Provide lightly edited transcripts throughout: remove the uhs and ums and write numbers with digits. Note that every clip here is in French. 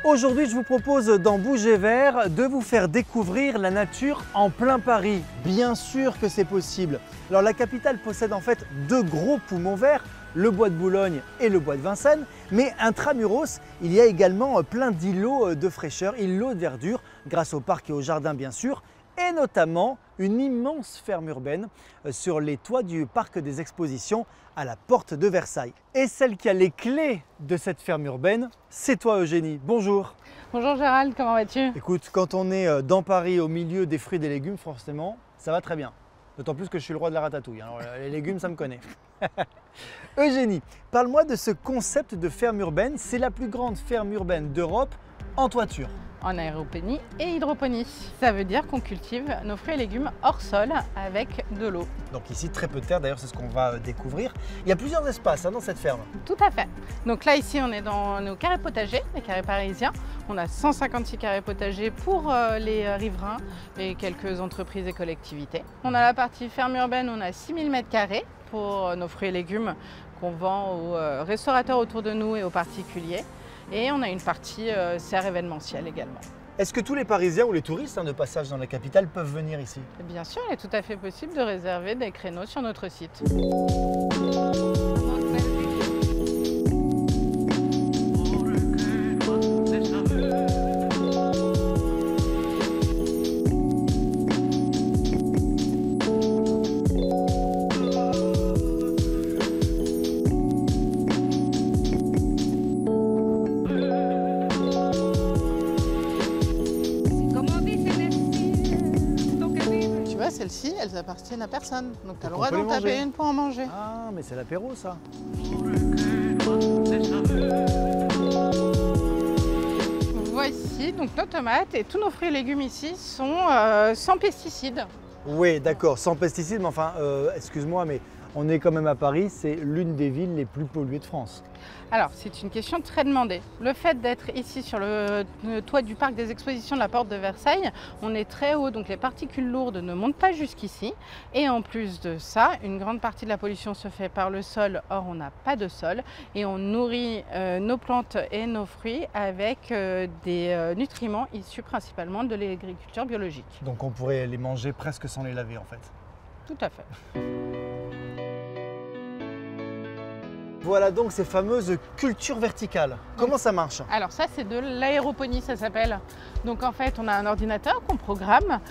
Aujourd'hui, je vous propose dans Bouger Vert de vous faire découvrir la nature en plein Paris. Bien sûr que c'est possible. Alors la capitale possède en fait deux gros poumons verts, le bois de Boulogne et le bois de Vincennes, mais intramuros, il y a également plein d'îlots de fraîcheur, îlots de verdure, grâce au parc et au jardin bien sûr, et notamment une immense ferme urbaine sur les toits du parc des expositions à la porte de Versailles. Et celle qui a les clés de cette ferme urbaine, c'est toi Eugénie. Bonjour. Bonjour Gérald, comment vas-tu? Écoute, quand on est dans Paris au milieu des fruits et des légumes, forcément, ça va très bien. D'autant plus que je suis le roi de la ratatouille. Alors les légumes, ça me connaît. Eugénie, parle-moi de ce concept de ferme urbaine. C'est la plus grande ferme urbaine d'Europe en toiture. En aéroponie et hydroponie. Ça veut dire qu'on cultive nos fruits et légumes hors sol avec de l'eau. Donc ici, très peu de terre, d'ailleurs c'est ce qu'on va découvrir. Il y a plusieurs espaces dans cette ferme. Tout à fait. Donc là ici on est dans nos carrés potagers, les carrés parisiens. On a 156 carrés potagers pour les riverains et quelques entreprises et collectivités. On a la partie ferme urbaine, on a 6000 m² pour nos fruits et légumes qu'on vend aux restaurateurs autour de nous et aux particuliers. Et on a une partie serre événementielle également. Est-ce que tous les Parisiens ou les touristes de passage dans la capitale peuvent venir ici? Bien sûr, il est tout à fait possible de réserver des créneaux sur notre site. Celles-ci, elles appartiennent à personne. Donc tu as le droit d'en taper une pour en manger. Ah, mais c'est l'apéro ça. Voici donc nos tomates et tous nos fruits et légumes ici sont sans pesticides. Oui, d'accord, sans pesticides, mais enfin, excuse-moi, mais on est quand même à Paris, c'est l'une des villes les plus polluées de France. Alors, c'est une question très demandée. Le fait d'être ici sur le toit du parc des expositions de la porte de Versailles, on est très haut, donc les particules lourdes ne montent pas jusqu'ici. Et en plus de ça, une grande partie de la pollution se fait par le sol, or on n'a pas de sol. Et on nourrit nos plantes et nos fruits avec des nutriments issus principalement de l'agriculture biologique. Donc on pourrait les manger presque sans les laver en fait. Tout à fait. Voilà donc ces fameuses cultures verticales. Comment ça marche? Alors ça c'est de l'aéroponie, ça s'appelle. Donc en fait on a un ordinateur qu'on programme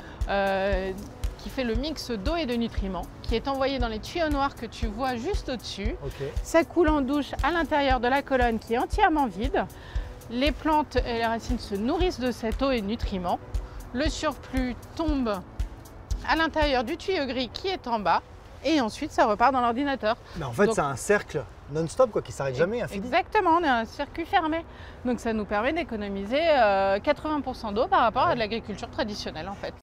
qui fait le mix d'eau et de nutriments, qui est envoyé dans les tuyaux noirs que tu vois juste au-dessus. Okay. Ça coule en douche à l'intérieur de la colonne qui est entièrement vide. Les plantes et les racines se nourrissent de cette eau et de nutriments. Le surplus tombe à l'intérieur du tuyau gris qui est en bas. Et ensuite, ça repart dans l'ordinateur. Mais en fait, c'est un cercle non-stop qui ne s'arrête jamais, infini. Exactement, on est un circuit fermé. Donc ça nous permet d'économiser 80% d'eau par rapport à de l'agriculture traditionnelle en fait.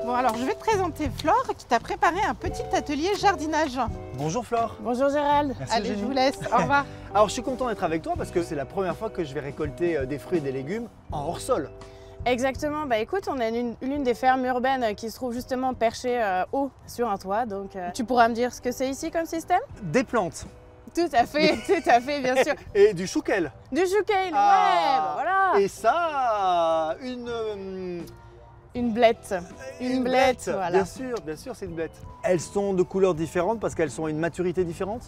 Bon alors, je vais te présenter Flore qui t'a préparé un petit atelier jardinage. Bonjour Flore. Bonjour Gérald. Merci, allez, Eugénie. je vous laisse, au revoir. Alors je suis content d'être avec toi parce que c'est la première fois que je vais récolter des fruits et des légumes en hors-sol. Exactement, bah écoute, on a l'une des fermes urbaines qui se trouve justement perchée haut sur un toit, donc tu pourras me dire ce que c'est ici comme système? Des plantes. Tout à fait, bien sûr. Et du chouquel. Du chouquel, ouais, bah voilà. Et ça, Une blette. Une blette, voilà. Bien sûr, c'est une blette. Elles sont de couleurs différentes parce qu'elles sont à une maturité différente?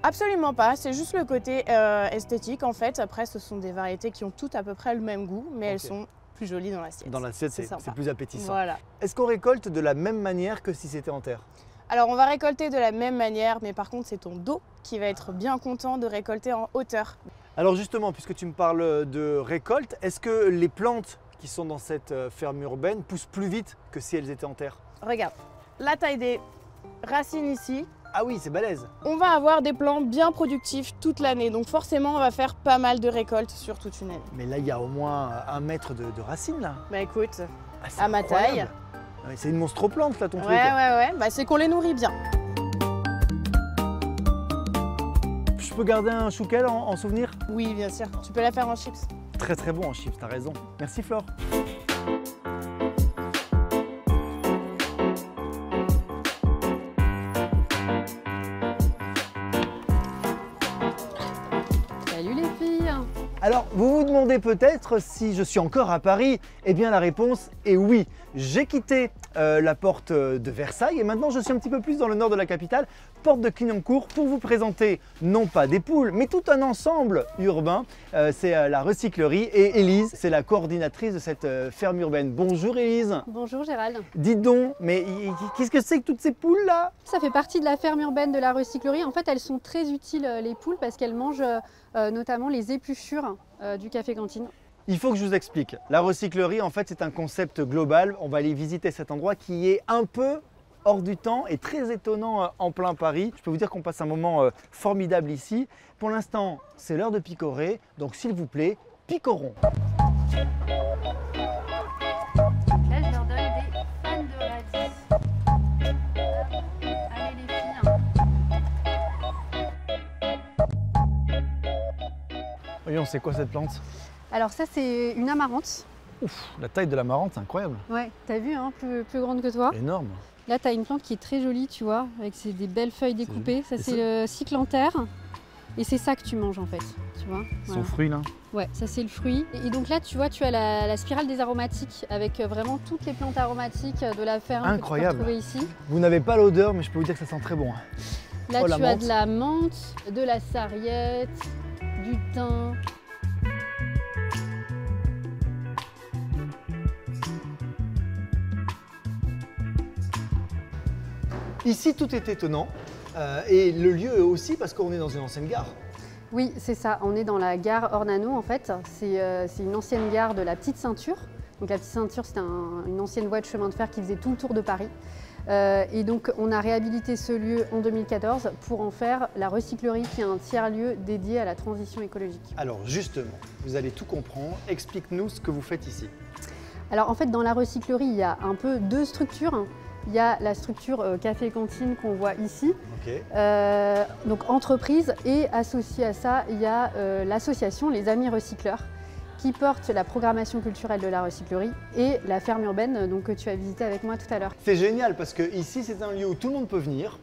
Absolument pas, c'est juste le côté esthétique en fait. Après, ce sont des variétés qui ont toutes à peu près le même goût, mais elles sont plus jolies dans l'assiette. Dans l'assiette, c'est plus appétissant. Voilà. Est-ce qu'on récolte de la même manière que si c'était en terre? Alors, on va récolter de la même manière, mais par contre, c'est ton dos qui va être bien content de récolter en hauteur. Alors justement, puisque tu me parles de récolte, est-ce que les plantes qui sont dans cette ferme urbaine poussent plus vite que si elles étaient en terre? Regarde, la taille des racines ici. Ah oui, c'est balèze. On va avoir des plants bien productifs toute l'année, donc forcément on va faire pas mal de récoltes sur toute une année. Mais là, il y a au moins 1 mètre de racines là. Bah écoute, C'est à ma taille. C'est une monstro-plante là ton truc. Ouais, bah c'est qu'on les nourrit bien. Je peux garder un chouquel en souvenir? Oui, bien sûr, tu peux la faire en chips. Très très bon en chips, t'as raison. Merci Flore. Salut les filles! Alors, vous vous demandez peut-être si je suis encore à Paris. Eh bien, la réponse est oui. J'ai quitté la porte de Versailles et maintenant je suis un petit peu plus dans le nord de la capitale, porte de Clignancourt, pour vous présenter non pas des poules, mais tout un ensemble urbain. C'est la recyclerie et Élise, c'est la coordinatrice de cette ferme urbaine. Bonjour Élise. Bonjour Gérald. Dites donc, mais qu'est-ce que c'est que toutes ces poules là? Ça fait partie de la ferme urbaine de la recyclerie. En fait, elles sont très utiles les poules parce qu'elles mangent notamment les épluchures du café cantine. Il faut que je vous explique. La recyclerie, en fait, c'est un concept global. On va aller visiter cet endroit qui est un peu hors du temps et très étonnant en plein Paris. Je peux vous dire qu'on passe un moment formidable ici. Pour l'instant, c'est l'heure de picorer. Donc, s'il vous plaît, picorons. Là, je leur donne des fans de radis. Allez les filles. Voyons, c'est quoi cette plante? Alors ça, c'est une amarante. Ouf, la taille de l'amarante, c'est incroyable. Ouais, t'as vu, hein, plus grande que toi. Énorme. Là, t'as une plante qui est très jolie, tu vois, avec des belles feuilles découpées. Ça, c'est le cyclantère. Et c'est ça que tu manges en fait, tu vois. Son fruit là? Ouais, ça c'est le fruit. Et donc là, tu vois, tu as la spirale des aromatiques avec vraiment toutes les plantes aromatiques de la ferme. Incroyable. Que tu peux retrouver ici. Vous n'avez pas l'odeur, mais je peux vous dire que ça sent très bon. Là, tu as de la menthe, de la sarriette, du thym. Ici, tout est étonnant. Et le lieu aussi, parce qu'on est dans une ancienne gare. Oui, c'est ça. On est dans la gare Ornano, en fait. C'est une ancienne gare de la Petite Ceinture. Donc la Petite Ceinture, c'était une ancienne voie de chemin de fer qui faisait tout le tour de Paris. Et donc, on a réhabilité ce lieu en 2014 pour en faire la recyclerie, qui est un tiers-lieu dédié à la transition écologique. Alors justement, vous allez tout comprendre. Explique-nous ce que vous faites ici. Alors en fait, dans la recyclerie, il y a un peu deux structures. Il y a la structure café-cantine qu'on voit ici, donc entreprise, et associé à ça, il y a l'association Les Amis Recycleurs qui porte la programmation culturelle de la recyclerie et la ferme urbaine donc, que tu as visité avec moi tout à l'heure. C'est génial parce que ici c'est un lieu où tout le monde peut venir,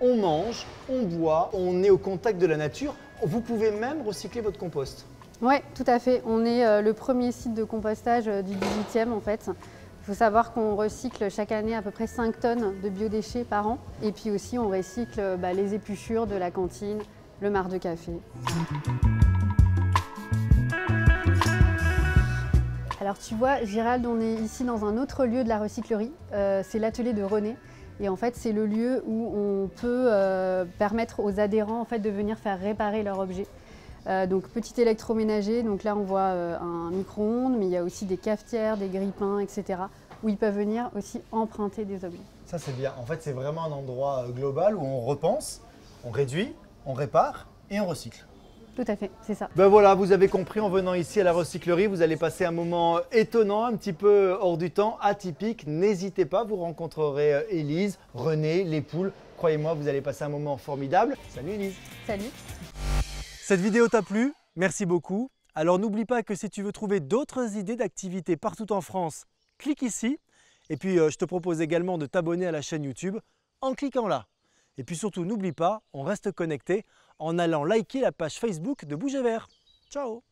on mange, on boit, on est au contact de la nature. Vous pouvez même recycler votre compost. Oui, tout à fait. On est le premier site de compostage du 18e en fait. Il faut savoir qu'on recycle chaque année à peu près 5 tonnes de biodéchets par an. Et puis aussi, on recycle les épluchures de la cantine, le marc de café. Alors tu vois, Gérald, on est ici dans un autre lieu de la recyclerie. C'est l'atelier de René. Et en fait, c'est le lieu où on peut permettre aux adhérents en fait, de venir faire réparer leurs objets. Donc petit électroménager, donc là on voit un micro-ondes, mais il y a aussi des cafetières, des grille-pains, etc. où ils peuvent venir aussi emprunter des objets. Ça c'est bien, en fait c'est vraiment un endroit global où on repense, on réduit, on répare et on recycle. Tout à fait, c'est ça. Ben voilà, vous avez compris, en venant ici à la recyclerie, vous allez passer un moment étonnant, un petit peu hors du temps, atypique. N'hésitez pas, vous rencontrerez Élise, René, les poules. Croyez-moi, vous allez passer un moment formidable. Salut Élise. Salut. Cette vidéo t'a plu? Merci beaucoup. Alors n'oublie pas que si tu veux trouver d'autres idées d'activités partout en France, clique ici. Et puis je te propose également de t'abonner à la chaîne YouTube en cliquant là. Et puis surtout n'oublie pas, on reste connecté en allant liker la page Facebook de Bouger Vert. Ciao!